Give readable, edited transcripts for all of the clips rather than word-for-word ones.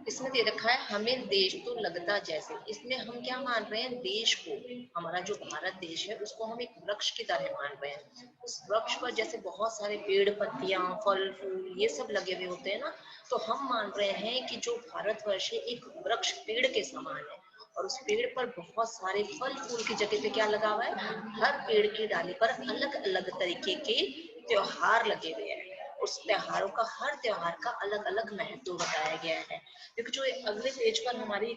इसमें दे रखा है हमें देश तो लगता जैसे, इसमें हम क्या मान रहे हैं, देश को, हमारा जो भारत देश है उसको हम एक वृक्ष की तरह मान रहे हैं। उस वृक्ष पर जैसे बहुत सारे पेड़ पत्तियां फल फूल ये सब लगे हुए होते हैं ना, तो हम मान रहे हैं कि जो भारतवर्ष है एक वृक्ष पेड़ के समान है, और उस पेड़ पर बहुत सारे फल फूल की जगह पे क्या लगा हुआ है, हर पेड़ की डाली पर अलग अलग तरीके के त्योहार लगे हुए हैं। उस त्योहारों का, हर त्योहार का अलग अलग महत्व बताया गया है। क्योंकि जो अगले पेज पर हमारी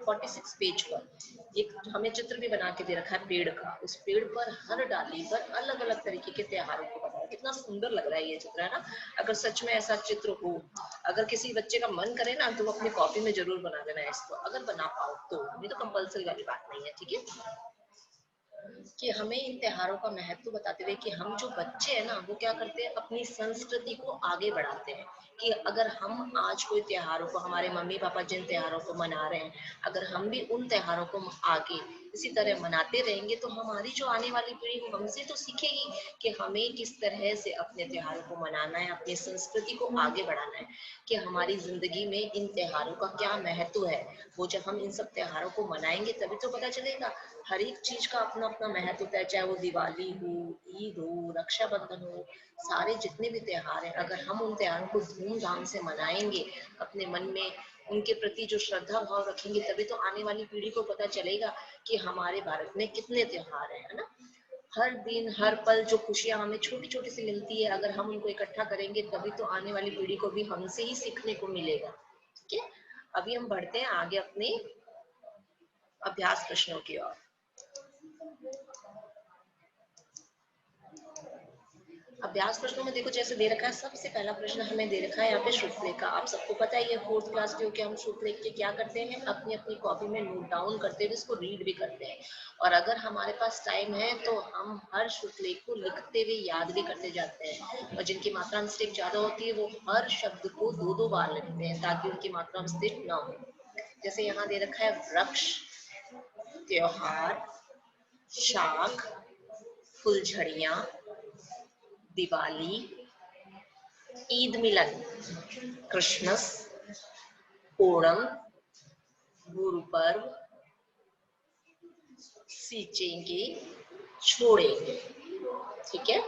46 पेज पर एक हमें चित्र भी बना के दे रखा है पेड़ का, उस पेड़ पर हर डाली पर अलग अलग तरीके के त्योहारों को बताया। कितना सुंदर लग रहा है ये चित्र, है ना। अगर सच में ऐसा चित्र हो, अगर किसी बच्चे का मन करे ना, तो वो अपनी कॉपी में जरूर बना देना है इसको, अगर बना पाओ तो। ये तो कंपल्सरी वाली बात नहीं है, ठीक है। कि हमें इन त्योहारों का महत्व बताते हुए कि हम जो बच्चे हैं ना, वो क्या करते हैं, अपनी संस्कृति को आगे बढ़ाते हैं। कि अगर हम आज कोई त्योहारों को, हमारे मम्मी पापा जिन त्योहारों को मना रहे हैं, अगर हम भी उन त्योहारों को आगे इसी तरह मनाते रहेंगे, तो हमारी जो आने वाली पीढ़ी वो हमसे तो सीखेगी कि हमें किस तरह से अपने त्योहारों को मनाना है, अपनी संस्कृति को आगे बढ़ाना है, कि हमारी जिंदगी में इन त्योहारों का क्या महत्व है। वो जब हम इन सब त्योहारों को मनाएंगे तभी तो पता चलेगा। हर एक चीज का अपना अपना महत्व होता है, चाहे वो दिवाली हो, ईद हो, रक्षाबंधन हो, सारे जितने भी त्योहार हैं, अगर हम उन त्योहारों को धूमधाम से मनाएंगे, अपने मन में उनके प्रति जो श्रद्धा भाव रखेंगे, तभी तो आने वाली पीढ़ी को पता चलेगा कि हमारे भारत में कितने त्योहार हैं, है ना। हर दिन हर पल जो खुशियां हमें छोटी छोटी सी मिलती है, अगर हम उनको इकट्ठा करेंगे तभी तो आने वाली पीढ़ी को भी हमसे ही सीखने को मिलेगा, ठीक है। अभी हम बढ़ते हैं आगे अपने अभ्यास प्रश्नों की ओर। अभ्यास प्रश्नों में देखो जैसे दे रखा है, सबसे पहला प्रश्न हमें दे रखा है यहाँ पे श्रुतलेख का। आप सबको पता ही है, फोर्थ क्लास के होकर हम श्रुतलेख के क्या करते हैं, अपनी अपनी कॉपी में नोट डाउन करते हुए इसको रीड भी करते हैं। और अगर हमारे पास टाइम है तो हम हर श्रुतलेख को लिखते हुए याद भी करते जाते हैं। और जिनकी मात्रा मिस्टेक ज्यादा होती है वो हर शब्द को दो दो बार लिखते हैं, ताकि उनकी मात्रा मिस्टेक ना हो। जैसे यहाँ दे रखा है वृक्ष, त्योहार, शाख, फुलझड़ियां, दिवाली, ईद मिलन, क्रिसमस, ओणम, गुरु पर्व, सीचेंगे, छोड़ेंगे, ठीक है।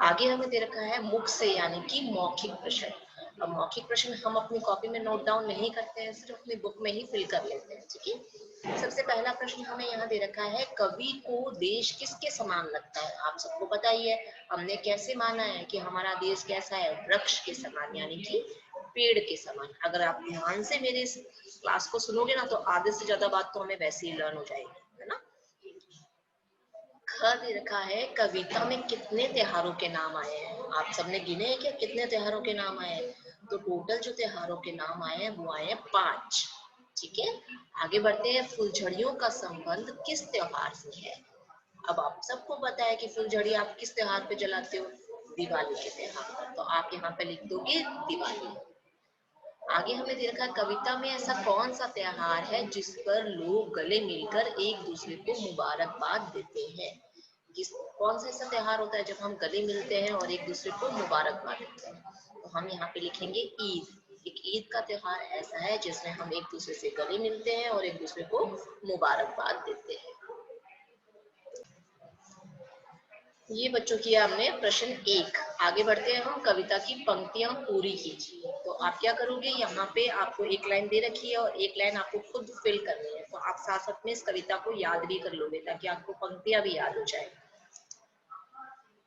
आगे हमें दे रखा है मुख से यानी कि मौखिक प्रश्न। अब मौखिक प्रश्न हम अपनी कॉपी में नोट डाउन नहीं करते हैं, सिर्फ अपनी बुक में ही फिल कर लेते हैं, ठीक है। सबसे पहला प्रश्न हमें यहाँ दे रखा है, कवि को देश किसके समान लगता है। आप सबको पता ही है, हमने कैसे माना है कि हमारा देश कैसा है, वृक्ष के समान यानी कि पेड़ के समान। अगर आप ध्यान से मेरे इस क्लास को सुनोगे ना, तो आधे से ज्यादा बात तो हमें वैसे ही लर्न हो जाएगी, है ना। ख दे रखा है, कविता में कितने त्योहारों के नाम आए हैं। आप सबने गिने हैं क्या कितने त्योहारों के नाम आए हैं। तो टोटल जो त्योहारों के नाम आए हैं वो आए हैं 5, ठीक है। आगे बढ़ते हैं, फुलझड़ियों का संबंध किस त्योहार से है। अब आप सबको पता है कि फुलझड़ी आप किस त्योहार पे जलाते हो, दिवाली के त्योहार पर, तो आप यहाँ पे लिख दोगे दिवाली। आगे हमें दे रखा है, कविता में ऐसा कौन सा त्योहार है जिस पर लोग गले मिलकर एक दूसरे को मुबारकबाद देते हैं। किस कौन सा ऐसा त्योहार होता है जब हम गले मिलते हैं और एक दूसरे को मुबारकबाद देते हैं। तो हम यहाँ पे लिखेंगे ईद। एक ईद का त्योहार ऐसा है जिसमें हम एक दूसरे से गले मिलते हैं और एक दूसरे को मुबारकबाद देते हैं। ये बच्चों किया हमने प्रश्न 1। आगे बढ़ते हैं हम, कविता की पंक्तियां पूरी कीजिए। तो आप क्या करोगे, यहाँ पे आपको एक लाइन दे रखी है और एक लाइन आपको खुद फिल करनी है, तो आप साथ साथ में इस कविता को याद भी कर लोगे ताकि आपको पंक्तियां भी याद हो जाए।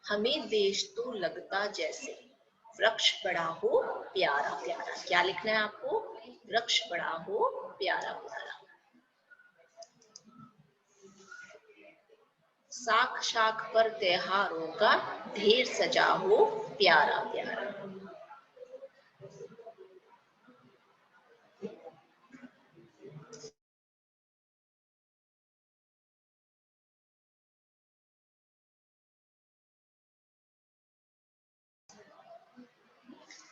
हमें देश तो लगता जैसे, वृक्ष बड़ा हो प्यारा प्यारा। क्या लिखना है आपको, वृक्ष बड़ा हो प्यारा प्यारा। शाख शाख पर त्योहारों का ढेर सजा हो प्यारा प्यारा।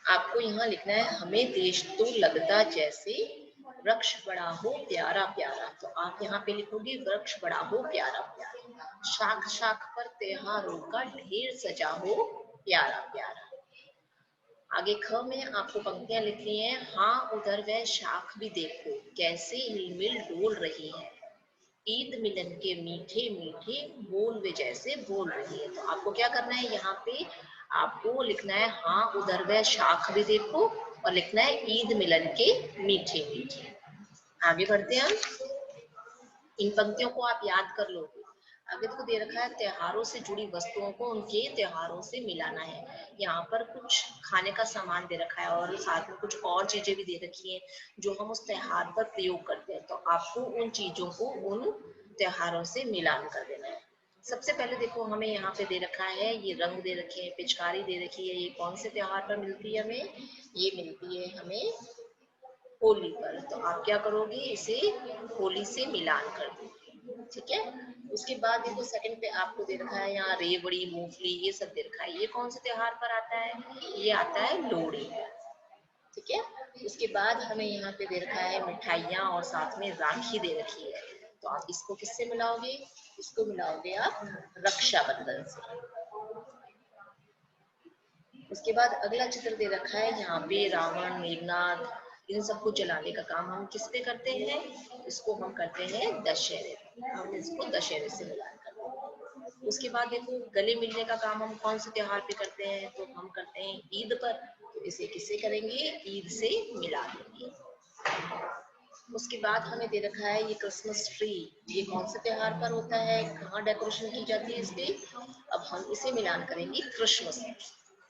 आपको यहाँ लिखना है, हमें देश तो लगता जैसे, वृक्ष बड़ा हो प्यारा प्यारा। तो आप यहाँ पे लिखोगे वृक्ष बड़ा हो प्यारा प्यारा। शाख शाख पर त्योहारों का ढेर सजा हो प्यारा प्यारा। आगे ख में आपको पंक्तियां लिखनी है, हाँ उधर वह शाख भी देखो कैसे हिलमिल डोल रही है, ईद मिलन के मीठे मीठे बोल वे जैसे बोल रही है। तो आपको क्या करना है, यहाँ पे आपको लिखना है हाँ उधर वह शाख भी देखो, और लिखना है ईद मिलन के मीठे मीठे। आगे बढ़ते हैं हम, इन पंक्तियों को आप याद कर लोगे। आगे तो दे रखा है त्योहारों से जुड़ी वस्तुओं को उनके त्योहारों से मिलाना है। यहाँ पर कुछ खाने का सामान दे रखा है और साथ में कुछ और चीजें भी दे रखी हैं जो हम उस त्योहार पर प्रयोग करते हैं। तो आपको उन चीजों को उन त्योहारों से मिलान कर देना है। सबसे पहले देखो हमें यहाँ पे दे रखा है, ये रंग दे रखे हैं, पिचकारी दे रखी है। ये कौन से त्योहार पर मिलती है हमें, ये मिलती है हमें होली पर। तो आप क्या करोगे, इसे होली से मिलान कर दो, ठीक है। उसके बाद देखो सेकंड पे आपको दे रखा है यहाँ रेवड़ी मूंगफली ये सब दे रखा है। ये कौन से त्योहार पर आता है, ये आता है लोहड़ी, ठीक है। उसके बाद हमें यहाँ पे दे रखा है मिठाइयाँ और साथ में राखी दे रखी है। तो आप इसको किससे मिलाओगे, इसको मिलाओगे आप रक्षाबंधन से। उसके बाद अगला चित्र दे रखा है यहाँ पे रावण मेघनाथ इन सबको जलाने का काम हम किस पे करते हैं, इसको हम करते हैं दशहरे, हम इसको दशहरे से मिलान करते हैं। उसके बाद देखो गले मिलने का काम हम कौन से त्योहार पे करते हैं, तो हम करते हैं ईद पर। तो इसे किससे करेंगे, ईद से मिला देंगे। उसके बाद हमें दे रखा है ये क्रिसमस ट्री, ये कौन से त्योहार पर होता है, कहाँ डेकोरेशन की जाती है इस पे, अब हम इसे मिलान करेंगे क्रिसमस,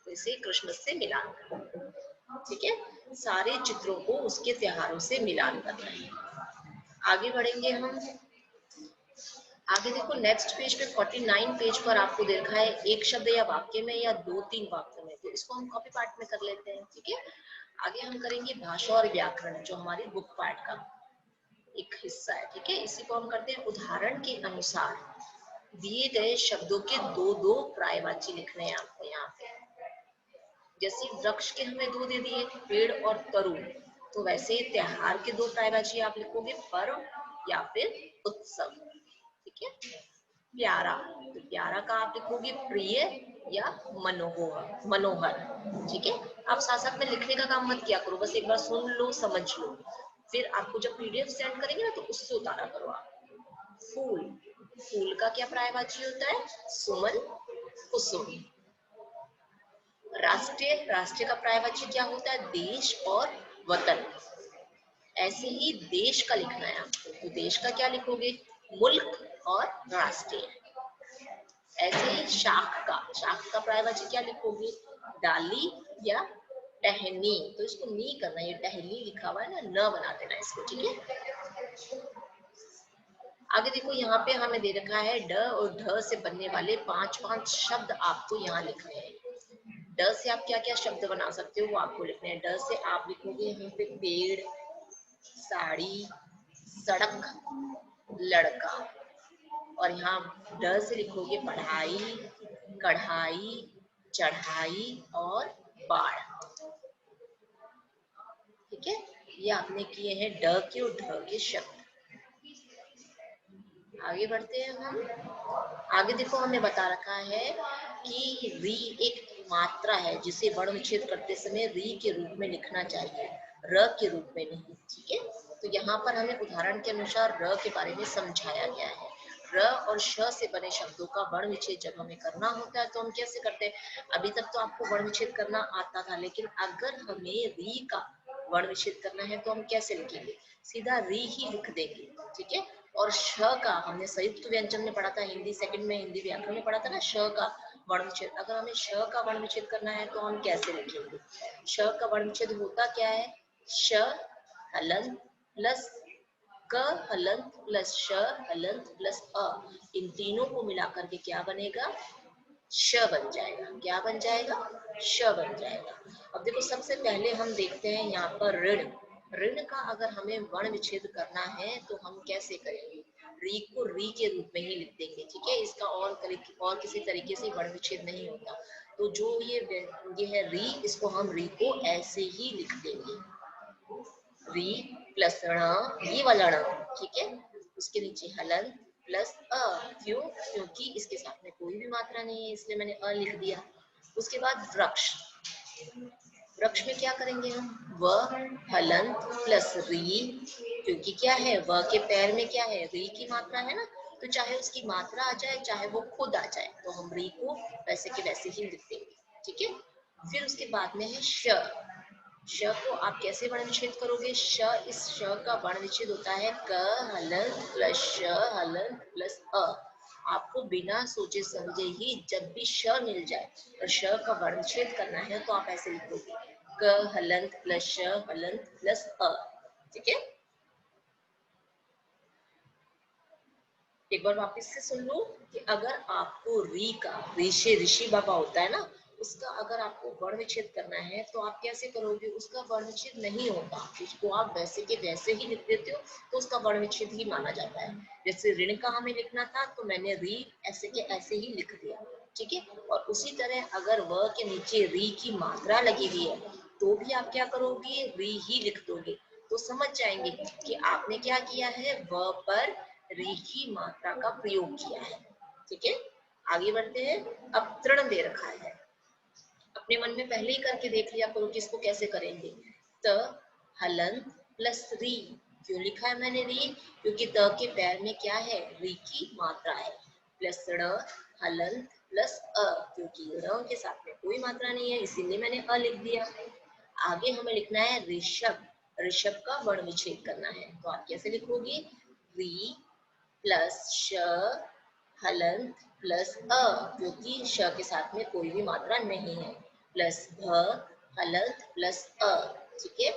तो इसे क्रिसमस से मिलान करेंगे, ठीक है। सारे चित्रों को उसके त्योहारों से मिलान करना है। आगे बढ़ेंगे हम, आगे देखो नेक्स्ट पेज पे 49 पेज पर आपको दे रखा है एक शब्द या वाक्य में या दो तीन वाक्यों में। तो इसको हम कॉपी पार्ट में कर लेते हैं, ठीक है। आगे हम करेंगे भाषा और व्याकरण, जो हमारी बुक पार्ट का एक हिस्सा है, ठीक है। इसी को हम करते हैं उदाहरण के अनुसार दिए गए शब्दों के दो दो पर्यायवाची लिखने हैं आपको यहाँ पे। जैसे वृक्ष के हमें दो दे दिए, पेड़ और तरु, तो वैसे त्योहार के दो पर्यायवाची आप लिखोगे पर्व या फिर उत्सव, ठीक है। प्यारा, तो प्यारा का आप लिखोगे प्रिय या मनोहर मनोहर, ठीक है। आप साथ साथ में लिखने का काम मत किया करो, बस एक बार सुन लो समझ लो, फिर आपको जब पीडीएफ सेंड करेंगे ना तो उससे उतारा करो आप। फूल, फूल का क्या पर्यायवाची होता है, सुमन कुसुम। राष्ट्रीय, राष्ट्रीय का पर्यायवाची क्या होता है, देश और वतन। ऐसे ही देश का लिखना है आपको, तो देश का क्या लिखोगे, मुल्क और राष्ट्रीय। ऐसे ही शाख का पर्यायवाची क्या लिखोगे, डाली या टहनी, तो इसको नी करना, ये टहनी लिखा हुआ है ना, न बना देना इसको, ठीक है। आगे देखो यहाँ पे हमें दे रखा है ड और ढ से बनने वाले पांच पांच शब्द आपको यहाँ लिखने हैं। ड से आप क्या क्या शब्द बना सकते हो वो आपको लिखने हैं। ड से आप लिखोगे यहाँ पे पेड़, साड़ी, सड़क, लड़का, और यहाँ ड से लिखोगे पढ़ाई, कढ़ाई, चढ़ाई और बाढ़, ठीक है। ये आपने किए हैं ड के और ढ के शब्द। आगे बढ़ते हैं हम, आगे देखो हमें बता रखा है कि री एक मात्रा है जिसे वर्ण विच्छेद करते समय री के रूप में लिखना चाहिए, र के रूप में नहीं, ठीक है। तो यहाँ पर हमें उदाहरण के अनुसार र के बारे में समझाया गया है। र और श से बने शब्दों का वर्ण विच्छेद जब हमें करना होता है तो हम कैसे करते हैं, अभी तक तो आपको वर्ण विच्छेद करना आता था, लेकिन अगर हमें री का वर्ण विच्छेद करना है तो हम कैसे लिखेंगे, सीधा री ही लिख देंगे, ठीक है। और श का हमने संयुक्त व्यंजन में पढ़ा था, हिंदी सेकंड में हिंदी व्याकरण में पढ़ा था ना, श का वर्ण विच्छेद, अगर हमें श का वर्ण विच्छेद करना है तो हम कैसे लिखेंगे, श का वर्ण विच्छेद होता क्या है, श हलंत प्लस क हलंत प्लस श हलंत प्लस अ, इन तीनों को मिलाकर के क्या बनेगा, श बन जाएगा। क्या बन जाएगा, श बन जाएगा। अब देखो सबसे पहले हम देखते हैं यहाँ पर ऋण, ऋण का अगर हमें वर्ण विच्छेद करना है तो हम कैसे करेंगे, री को री के रूप में ही लिख देंगे, ठीक है। इसका और किसी तरीके से वर्ण विच्छेद नहीं होता। तो जो ये है री, इसको हम री को ऐसे ही लिख देंगे, री प्लस ण, ये वाला ण, ठीक है। उसके नीचे हलन प्लस अ, क्यों, क्योंकि इसके साथ में कोई भी मात्रा नहीं है इसलिए मैंने अ लिख दिया। उसके बाद वृक्ष, वृक्ष में क्या करेंगे हम, व हलंत प्लस री, क्योंकि क्या है व के पैर में क्या है, री की मात्रा है ना, तो चाहे उसकी मात्रा आ जाए चाहे वो खुद आ जाए तो हम री को वैसे के वैसे ही लिख देंगे, ठीक है। फिर उसके बाद में है श। श को आप कैसे वर्ण विच्छेद करोगे, श, इस श का वर्ण विच्छेद होता है क हलंत प्लस श हलंत प्लस अ। आपको बिना सोचे समझे ही जब भी श मिल जाए और श का वर्ण विच्छेद करना है तो आप ऐसे लिखोगे क हलंत प्लस श हलंत प्लस अ, ठीक है। एक बार वापस से सुन लो कि अगर आपको री का, ऋषि ऋषि बाबा होता है ना, उसका अगर आपको वर्ण विच्छेद करना है तो आप कैसे करोगे, उसका वर्ण विच्छेद नहीं होता, उसको आप वैसे के वैसे ही लिख देते हो तो उसका वर्ण विच्छेद ही माना जाता है। जैसे ऋण का हमें लिखना था तो मैंने री ऐसे के ऐसे ही लिख दिया, ठीक है। और उसी तरह अगर व के नीचे री की मात्रा लगी हुई है तो भी आप क्या करोगे, री ही लिख दोगे, तो समझ जाएंगे कि आपने क्या किया है, व पर री की मात्रा का प्रयोग किया है, ठीक है। आगे बढ़ते हैं। अब तृण दे रखा है, अपने मन में पहले ही करके देख लिया करो कि इसको कैसे करेंगे। त हलंत प्लस री, क्यों लिखा है मैंने री, क्योंकि त के पैर में क्या है, री की मात्रा है, प्लस ण हलंत प्लस अ, क्योंकि ण के साथ में कोई मात्रा नहीं है इसीलिए मैंने अ लिख दिया। आगे हमें लिखना है ऋषभ, ऋषभ का वर्ण विच्छेद करना है तो आप कैसे लिखोगे, री प्लस श हलंत प्लस अ, क्योंकि श के साथ में कोई भी मात्रा नहीं है, प्लस भ हलंत प्लस अ, ठीक है।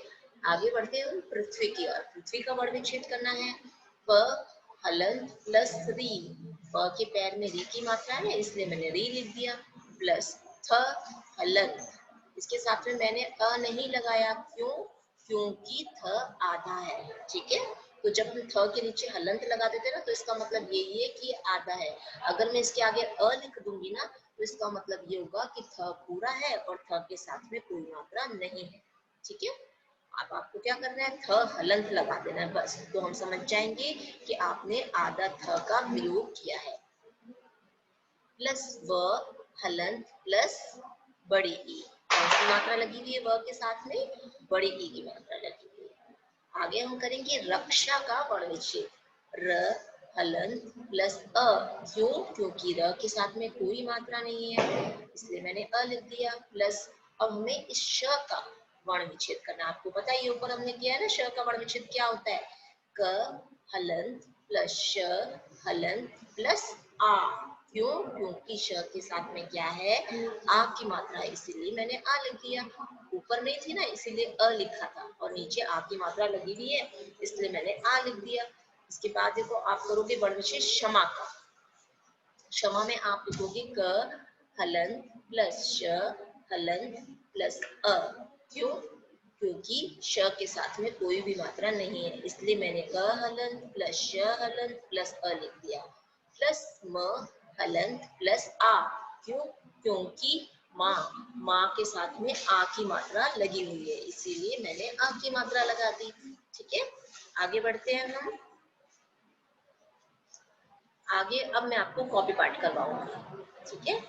आगे बढ़ते हैं पृथ्वी की ओर, पृथ्वी का वर्ण विच्छेद करना है, प हलंत प्लस री, प के पैर में री की मात्रा है इसलिए मैंने री लिख दिया, प्लस थ हलंत, इसके साथ में मैंने अ नहीं लगाया, क्यों, क्योंकि थ आधा है, ठीक है। तो जब हम थ के नीचे हलंत लगा देते हैं ना तो इसका मतलब यही है कि ये आधा है। अगर मैं इसके आगे अ लिख दूंगी ना तो इसका मतलब ये होगा कि थ पूरा है और थ के साथ में कोई मात्रा नहीं है, ठीक है। अब आपको क्या करना है, थ हलंत लगा देना है बस, तो हम समझ जाएंगे कि आपने आधा थ का प्रयोग किया है। प्लस व हलंत प्लस बड़ी ई, कौन सी मात्रा लगी हुई है व के साथ में, बड़ी ई की मात्रा लगी हुई है। आगे हम करेंगे रक्षा का वर्ण विच्छेद, र हलंत प्लस अ, क्यों, क्योंकि र के साथ में कोई मात्रा नहीं है इसलिए मैंने अ लिख दिया, प्लस अब हमें इस श का वर्ण विच्छेद करना, आपको पता है ये ऊपर हमने किया है ना, श का वर्ण विच्छेद क्या होता है, क हलंत प्लस श हलंत प्लस आ, क्यों, क्योंकि श के साथ में क्या है, आ की मात्रा है इसीलिए मैंने आ लिख दिया, ऊपर नहीं थी ना इसीलिए अ लिखा था और नीचे आ की मात्रा लगी हुई है इसलिए मैंने आ लिख दिया। इसके बाद देखो आप करोगे वर्ण विच्छेद क्षमा का, क्षमा में आप लिखोगे क हलंत प्लस श हलंत प्लस अ, क्यों, क्योंकि श के साथ में कोई भी मात्रा नहीं है इसलिए मैंने क हलंत प्लस श हलंत प्लस अ लिख दिया, प्लस म हलंत प्लस आ, क्यों, क्योंकि माँ, माँ के साथ में आ की मात्रा लगी हुई है इसीलिए मैंने आ की मात्रा लगा दी, ठीक है। आगे बढ़ते हैं हम, आगे अब मैं आपको कॉपी पार्ट करवाऊंगी, ठीक है।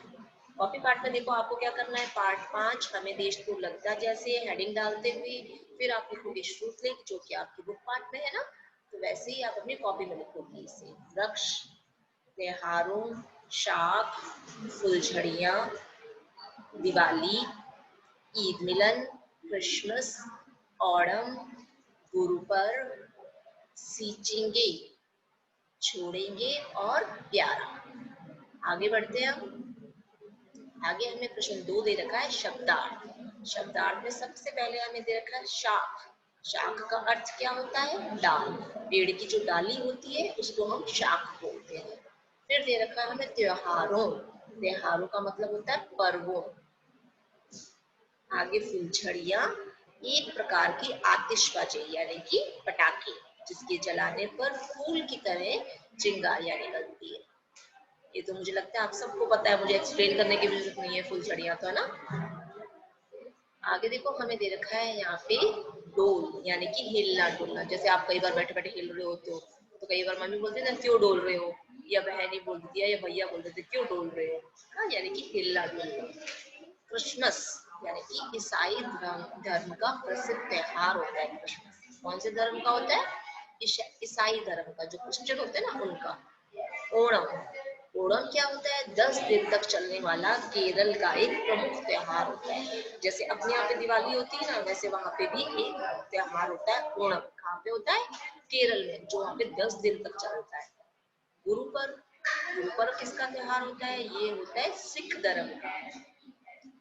कॉपी पार्ट में देखो आपको क्या करना है, पार्ट 5 हमें देश को लगता जैसे हेडिंग डालते हुए फिर आप लिखोगे श्रुतलेख जो कि आपकी बुक पार्ट में है ना, तो वैसे ही आप अपनी कॉपी में लिखोगे इसे, वृक्ष, त्योहारों, शाख, फुलझड़ियाँ, दिवाली, ईद मिलन, क्रिसमस, ओणम, गुरु पर्व, सीचेंगे, छोड़ेंगे और प्यारा। आगे बढ़ते हैं हम, आगे हमें प्रश्न 2 दे रखा है शब्दार्थ, शब्दार्थ में सबसे पहले हमें दे रखा है शाख, शाख का अर्थ क्या होता है, डाल, पेड़ की जो डाली होती है उसको हम शाख बोलते हैं। फिर दे रखा है हमें त्योहारों, त्योहारों का मतलब होता है पर्वों। आगे फुलझड़ियाँ, एक प्रकार की आतिशबाजी यानी कि पटाखे जिसके जलाने पर फूल की तरह चिंगारियां निकलती है, ये तो मुझे लगता है आप सबको पता है, मुझे एक्सप्लेन करने की भी जरूरत नहीं है, फुलझड़ियाँ तो है ना। आगे देखो हमें दे रखा है यहाँ पे डोल यानी कि हिलना डुलना, जैसे आप कई बार बैठे बैठे हिल रहे होते हो तो कई बार मम्मी बोलती है ना क्यों डोल रहे हो, या बहन ही बोल देती है या भैया बोल देते क्यों डोल रहे हो, हाँ यानी कि हिलना डुलना। क्रिसमस, यानी कि ईसाई धर्म का प्रसिद्ध त्योहार होता है क्रिसमस। कौन से धर्म का होता है? ईसाई धर्म का, जो क्रिश्चियन होते हैं ना उनका। ओणम, ओणम क्या होता है? 10 दिन तक चलने वाला केरल का एक प्रमुख त्योहार होता है। जैसे अपने यहाँ पे दिवाली होती है ना, वैसे वहां पे भी एक त्योहार होता है ओणम। कहाँ पे होता है? केरल में, जो वहाँ पे 10 दिन तक चलता है। गुरु पर्व, गुरु पर्व किसका त्योहार होता है? ये होता है सिख धर्म का।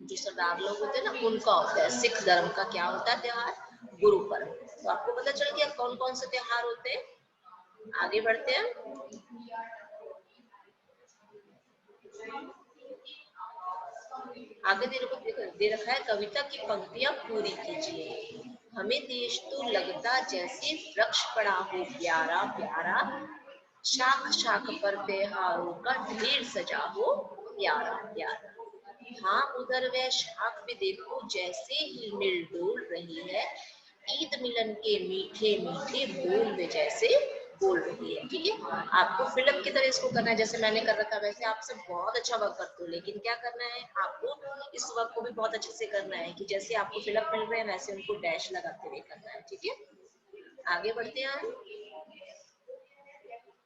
जो सरदार लोग होते हैं ना उनका होता है। सिख धर्म का क्या होता है त्योहार? गुरु पर्व। तो आपको पता चल गया कौन कौन से त्योहार होते हैं। आगे बढ़ते हैं। आगे दे रखा है, कविता की पंक्तियां पूरी कीजिए। हमें देश तो लगता जैसे वृक्ष पड़ा हो प्यारा प्यारा, शाख शाख पर त्योहारों का ढेर सजा हो प्यारा प्यारा। हाँ उधर वह शाख भी देखो जैसे हिलमिल डोल रही है, ईद मिलन के मीठे मीठे बोल में जैसे बोल रही है। ठीक है, आपको फिल्म की तरह इसको करना है, जैसे मैंने कर रखा। वैसे आप सब बहुत अच्छा वर्क करते हो, लेकिन क्या करना है आपको, इस वर्क को भी बहुत अच्छे से करना है कि जैसे आपको फिल्म मिल रहे हैं वैसे उनको डैश लगाते हुए करना है। ठीक है, आगे बढ़ते हैं।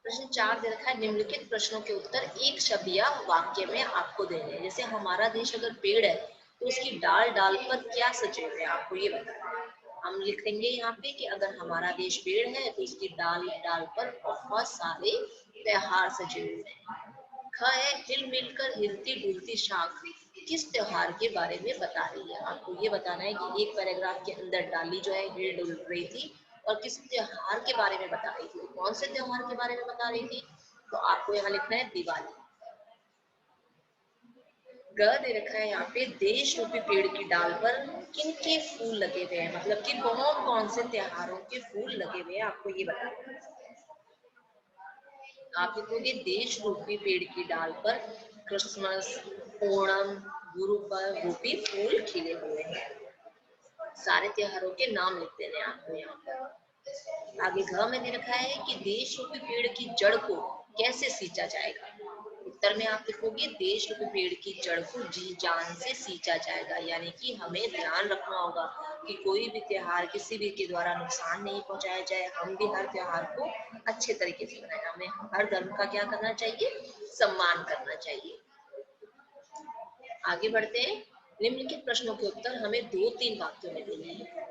प्रश्न 4 दे रखा है, निम्नलिखित प्रश्नों के उत्तर एक शब्द या वाक्य में आपको देने हैं। जैसे हमारा देश अगर पेड़ है तो उसकी डाल डाल पर क्या सजे हुए हैं, आपको ये बताना है। हम लिख देंगे यहाँ पे कि अगर हमारा देश पेड़ है तो उसकी डाल डाल पर बहुत सारे त्योहार सजे हुए हैं। ख है, हिल मिलकर हिलती डुलती शाख किस त्योहार के बारे में बता रही है। आपको ये बताना है कि एक पैराग्राफ के अंदर डाली जो है हिल डुल रही थी और किस त्योहार के बारे में बता रही थी। कौन से त्योहार के बारे में बता रही थी? तो आपको यहाँ लिखना है दिवाली। ग दे रखा है यहाँ पे, देश रूपी पेड़ की डाल पर किन के फूल लगे हुए हैं, मतलब कि कौन कौन से त्योहारों के फूल लगे हुए हैं, आपको ये बताना है। आप लिखोगे देश रूपी पेड़ की डाल पर क्रिसमस, ओणम, गुरु पर्व रूपी फूल खिले हुए हैं। सारे त्योहारों के नाम लिख देने आपको यहाँ पर। आगे घ में दे रखा है कि देश रूपी पेड़ की जड़ को कैसे सींचा जाएगा। उत्तर में आप लिखोगे देश रूपी पेड़ की जड़ को जी जान से सींचा जाएगा, यानी कि हमें ध्यान रखना होगा कि कोई भी त्योहार किसी भी के द्वारा नुकसान नहीं पहुंचाया जाए। हम भी हर त्योहार को अच्छे तरीके से मनाएं। हमें हर धर्म का क्या करना चाहिए? सम्मान करना चाहिए। आगे बढ़ते हैं। निम्नलिखित प्रश्नों के उत्तर हमें 2-3 वाक्यों में देने हैं।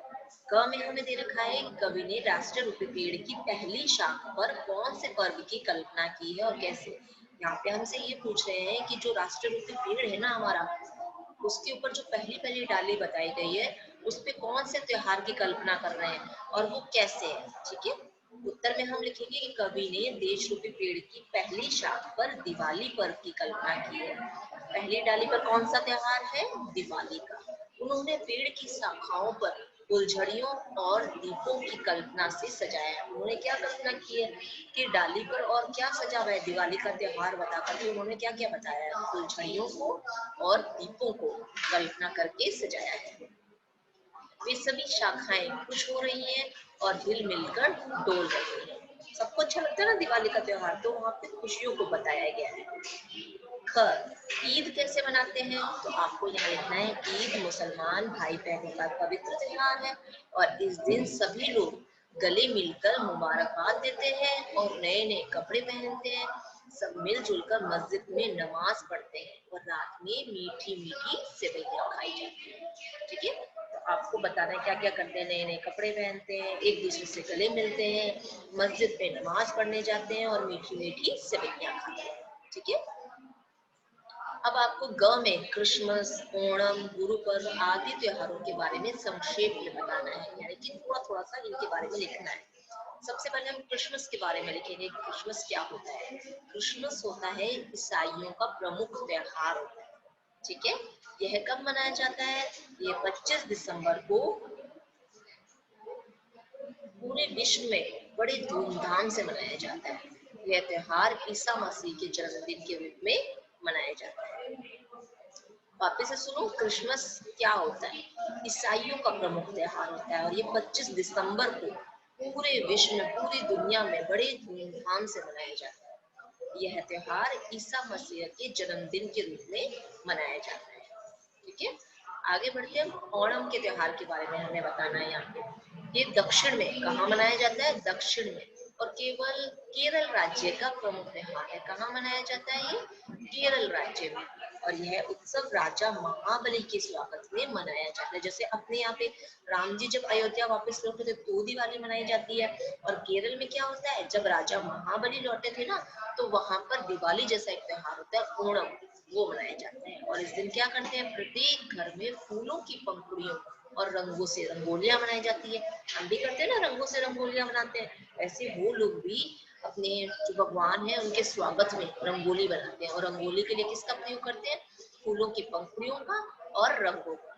क में हमें दे रखा है, कवि ने राष्ट्रीय रूपी पेड़ की पहली शाख पर कौन से पर्व की कल्पना की है और कैसे। यहाँ पे हमसे ये पूछ रहे हैं कि जो राष्ट्रीय रूपी पेड़ है ना हमारा, उसके ऊपर जो पहली पहली डाली बताई गई है उस पे कौन से त्योहार की कल्पना कर रहे हैं और वो कैसे है। ठीक है, उत्तर में हम लिखेंगे कि कवि ने देश रूपी पेड़ की पहली शाख पर दिवाली पर्व की कल्पना की है। पहली डाली पर कौन सा त्योहार है? दिवाली का। उन्होंने पेड़ की शाखाओं पर फुलझड़ियों और दीपों की कल्पना से सजाया है। उन्होंने क्या कल्पना की है कि डाली पर और क्या सजा हुआ है, दिवाली का त्योहार बताकर के उन्होंने क्या क्या बताया है, फुलझड़ियों को और दीपों को कल्पना करके सजाया है। वे सभी शाखाएं खुश हो रही हैं और हिल मिलकर डोल रही हैं। सबको अच्छा लगता है ना दिवाली का त्योहार, तो वहाँ पे खुशियों को बताया गया है। ख, ईद कैसे मनाते हैं? तो आपको यहाँ लिखना है ईद मुसलमान भाई बहनों का पवित्र त्योहार है और इस दिन सभी लोग गले मिलकर मुबारकबाद देते हैं और नए नए कपड़े पहनते हैं। सब मिलजुल कर मस्जिद में नमाज पढ़ते हैं और रात में मीठी मीठी सेवइयां खाई जाती है। ठीक है, तो आपको बताना है क्या क्या करते हैं। नए नए कपड़े पहनते हैं, एक दूसरे से गले मिलते हैं, मस्जिद में नमाज पढ़ने जाते हैं और मीठी मीठी सेवइयां खाते हैं। ठीक है, अब आपको ग में क्रिसमस, ओणम, गुरु पर्व आदि त्योहारों के बारे में संक्षेप में बताना है, यानी कि थोड़ा थोड़ा सा इनके बारे में लिखना है। सबसे पहले हम क्रिसमस के बारे में लिखेंगे। क्रिसमस क्या होता है? क्रिसमस होता है ईसाइयों का प्रमुख त्योहार होता है। ठीक है, यह कब मनाया जाता है? यह 25 दिसंबर को पूरे विश्व में बड़े धूमधाम से मनाया जाता है। यह त्योहार ईसा मसीह के जन्मदिन के रूप में मनाया जाता है। वापस से सुनो, क्रिसमस क्या होता है? ईसाइयों का प्रमुख त्योहार होता है और ये 25 दिसंबर को पूरे विश्व में, पूरी दुनिया में बड़े धूमधाम से मनाया जाता है। यह त्योहार ईसा मसीह के जन्मदिन के रूप में मनाया जाता है। ठीक है, आगे बढ़ते हैं, ओणम के त्योहार के बारे में हमें बताना है यहाँ पे। ये दक्षिण में कहाँ मनाया जाता है? दक्षिण में, और केवल केरल राज्य का प्रमुख त्योहार है। कहाँ मनाया जाता है ये? केरल राज्य में। और यह उत्सव राजा महाबली के स्वागत में मनाया जाता है। जैसे अपने यहाँ पे राम जी जब अयोध्या वापस लौटे थे तो दिवाली मनाई जाती है, और केरल में क्या होता है, जब राजा महाबली लौटे थे ना, तो वहां पर दिवाली जैसा एक त्योहार होता है, ओणम, वो मनाए जाते हैं। और इस दिन क्या करते हैं, प्रत्येक घर में फूलों की पंखुड़ियों और रंगों से रंगोलियां बनाई जाती है। हम भी करते हैं ना, रंगों से रंगोलियां बनाते हैं, ऐसे वो लोग भी अपने जो भगवान है उनके स्वागत में रंगोली बनाते हैं। और रंगोली के लिए किसका प्रयोग करते हैं? फूलों की पंखुड़ियों का और रंगों का।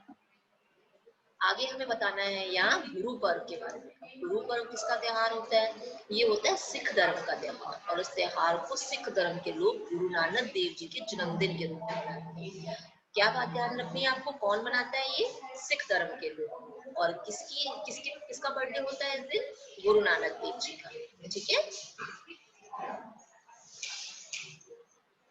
आगे हमें बताना है यहाँ गुरु पर्व के बारे में। गुरु पर्व किसका त्योहार होता है? ये होता है सिख धर्म का त्योहार, और इस त्योहार को सिख धर्म के लोग गुरु नानक देव जी के जन्मदिन के रूप में मनाते हैं। क्या बात ध्यान रखनी है आपको, कौन मनाता है ये? सिख धर्म के लोग। और किसका बर्थडे होता है इस दिन? गुरु नानक देव जी का। ठीक है,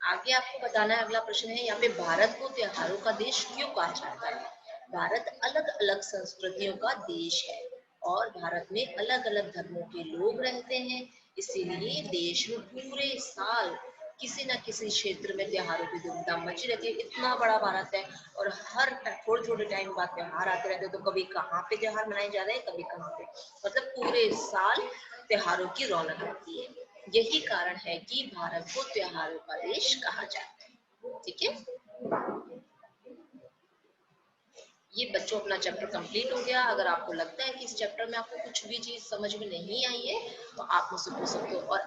आगे आपको बताना है, अगला प्रश्न है यहाँ पे, भारत को त्योहारों का देश क्यों कहा जाता है? भारत अलग अलग संस्कृतियों का देश है, और भारत में अलग अलग धर्मों के लोग रहते हैं। इसीलिए देश में पूरे साल किसी न किसी क्षेत्र में त्योहारों की धूमधाम मची रहती है। इतना बड़ा भारत है, और हर थोड़े थोड़े टाइम बाद त्योहार आते रहते हैं। तो कभी कहाँ पे त्योहार मनाए जा रहे हैं, कभी कहाँ पे, मतलब पूरे साल त्योहारों की रौनक रहती है। यही कारण है कि भारत को त्योहारों का देश कहा जाता है। ठीक है, ये बच्चों अपना चैप्टर कंप्लीट हो गया। अगर आपको लगता है कि इस चैप्टर में आपको कुछ भी चीज समझ में नहीं आई है, तो आप मुझसे पूछ सकते हो। और